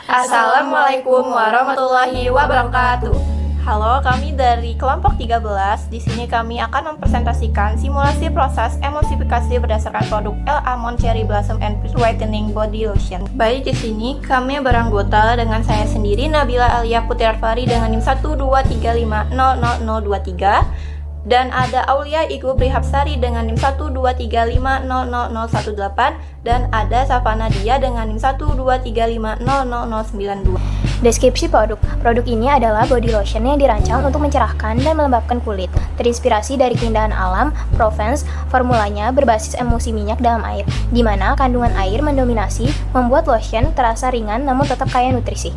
Assalamualaikum warahmatullahi wabarakatuh. Halo, kami dari kelompok 13. Di sini kami akan mempresentasikan simulasi proses emulsifikasi berdasarkan produk El Almond Cherry Blossom and Whitening Body Lotion. Baik, di sini kami beranggota dengan saya sendiri Nabila Alia Putriarfari dengan NIM 123500023. Dan ada Aulia Igu Prihabsari dengan NIM 123500018 dan ada Safana Dia dengan NIM 123500092. Deskripsi produk. Produk ini adalah body lotion yang dirancang untuk mencerahkan dan melembabkan kulit. Terinspirasi dari keindahan alam, Provence, formulanya berbasis emulsi minyak dalam air, di mana kandungan air mendominasi, membuat lotion terasa ringan namun tetap kaya nutrisi.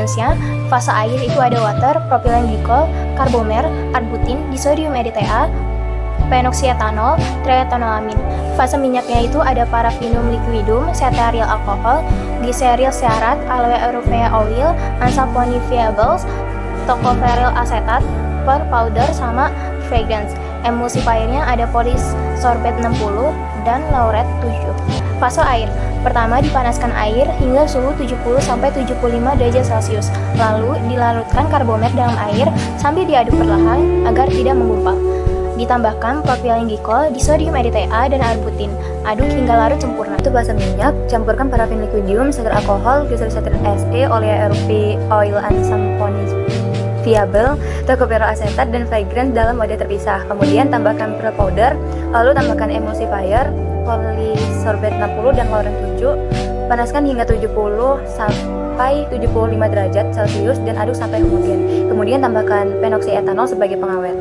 Fase air itu ada water, propylene glycol, carbomer, arbutin, disodium EDTA, phenoxyetanol, triethanolamine. Fase minyaknya itu ada paraffinium liquidum, cetearyl alcohol, glyceryl stearat, aloe europea oil, ansaponifiables, tocopherol acetat, per powder, sama fragrance. Emulsifiernya ada polysorbate 60 dan lauret 7. Fase air. Pertama, dipanaskan air hingga suhu 70-75 derajat Celcius. Lalu dilarutkan karbomer dalam air sambil diaduk perlahan agar tidak menggumpal. Ditambahkan propylene glycol, disodium EDTA, dan arbutin. Aduk hingga larut sempurna. Untuk fase minyak, campurkan parafin liquidium, segar alkohol, glycerol SE, olea europea oil, ansaponifiable, tocopherol acetat, dan fragrance dalam wadah terpisah. Kemudian tambahkan pearl powder, lalu tambahkan emulsifier, polysorbate 60 dan lauren 7. Panaskan hingga 70 sampai 75 derajat Celcius dan aduk sampai homogen. Kemudian tambahkan phenoxyetanol sebagai pengawet.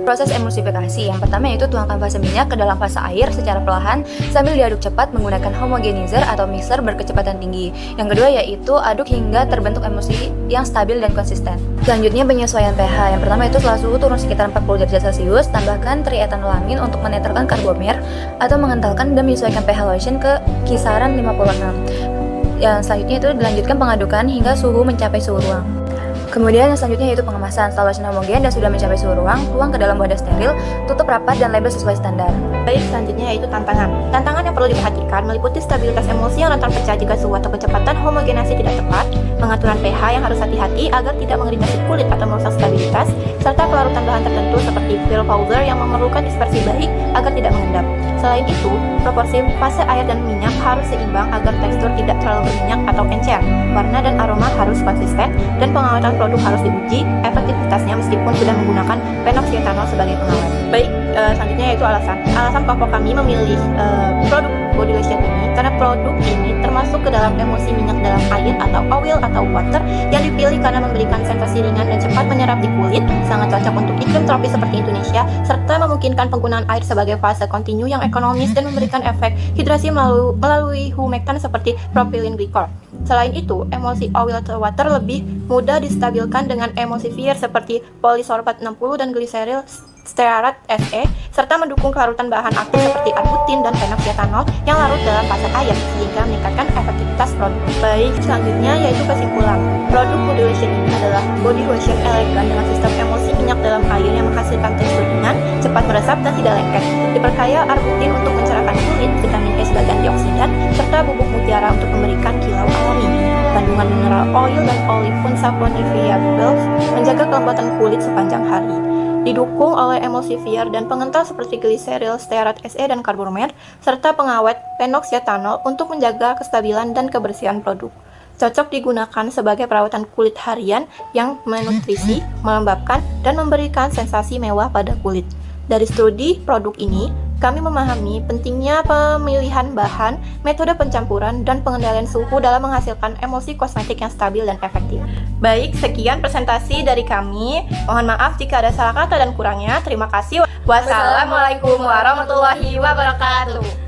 Proses emulsifikasi yang pertama yaitu tuangkan fase minyak ke dalam fase air secara perlahan sambil diaduk cepat menggunakan homogenizer atau mixer berkecepatan tinggi. Yang kedua yaitu aduk hingga terbentuk emulsi yang stabil dan konsisten. Selanjutnya penyesuaian pH. Yang pertama itu setelah suhu turun sekitar 40 derajat Celcius, tambahkan triethanolamine untuk menetralkan karbomer atau mengentalkan dan menyesuaikan pH lotion ke kisaran 56. Yang selanjutnya itu dilanjutkan pengadukan hingga suhu mencapai suhu ruang. Kemudian yang selanjutnya yaitu pengemasan. Setelah lotion homogen dan sudah mencapai suhu ruang, tuang ke dalam wadah steril, tutup rapat dan label sesuai standar. Baik, selanjutnya yaitu tantangan. Tantangan yang perlu diperhatikan meliputi stabilitas emulsi yang rentan pecah jika suhu atau kecepatan homogenasi tidak tepat, pengaturan pH yang harus hati-hati agar tidak mengiritasi kulit atau merusak stabilitas, serta pelarutan bahan tertentu seperti pearl powder yang memerlukan dispersi baik agar tidak mengendap. Selain itu, proporsi fase air dan minyak harus seimbang agar tekstur tidak terlalu berminyak atau encer. Warna dan aroma harus konsisten dan pengawatan produk harus diuji efektivitasnya meskipun sudah menggunakan phenoxyetanol sebagai pengawet. Baik, selanjutnya yaitu alasan. Alasan kelompok kami memilih produk body lotion ini karena produk ini termasuk ke dalam emulsi minyak dalam air atau oil atau water yang dipilih karena memberikan sensasi ringan dan cepat menyerap di kulit, sangat cocok untuk iklim tropis seperti Indonesia, serta memungkinkan penggunaan air sebagai fase kontinu yang ekonomis dan memberikan efek hidrasi melalui humectant seperti propylene glycol. Selain itu, emulsi oil atau water lebih mudah distabilkan dengan emulsifier seperti polysorbate 60 dan glyceryl stearat SE, serta mendukung kelarutan bahan aktif seperti arbutin dan phenoxyetanol yang larut dalam fase air sehingga meningkatkan efektivitas produk. Baik, selanjutnya yaitu kesimpulan. Produk body lotion ini adalah body lotion elegan dengan sistem emulsi minyak dalam air yang menghasilkan tekstur ringan, cepat meresap dan tidak lengket. Diperkaya arbutin untuk mencerahkan kulit, vitamin E sebagai antioksidan, serta bubuk mutiara untuk memberikan kilau alami. Kandungan mineral oil dan olive unsaponifiables menjaga kelembutan kulit sepanjang hari. Didukung oleh emulsifier dan pengental seperti glyceryl stearat SE dan carbomer, serta pengawet phenoxyetanol untuk menjaga kestabilan dan kebersihan produk. Cocok digunakan sebagai perawatan kulit harian yang menutrisi, melembabkan, dan memberikan sensasi mewah pada kulit. Dari studi produk ini, kami memahami pentingnya pemilihan bahan, metode pencampuran, dan pengendalian suhu dalam menghasilkan emulsi kosmetik yang stabil dan efektif. Baik, sekian presentasi dari kami. Mohon maaf jika ada salah kata dan kurangnya. Terima kasih. Wassalamualaikum warahmatullahi wabarakatuh.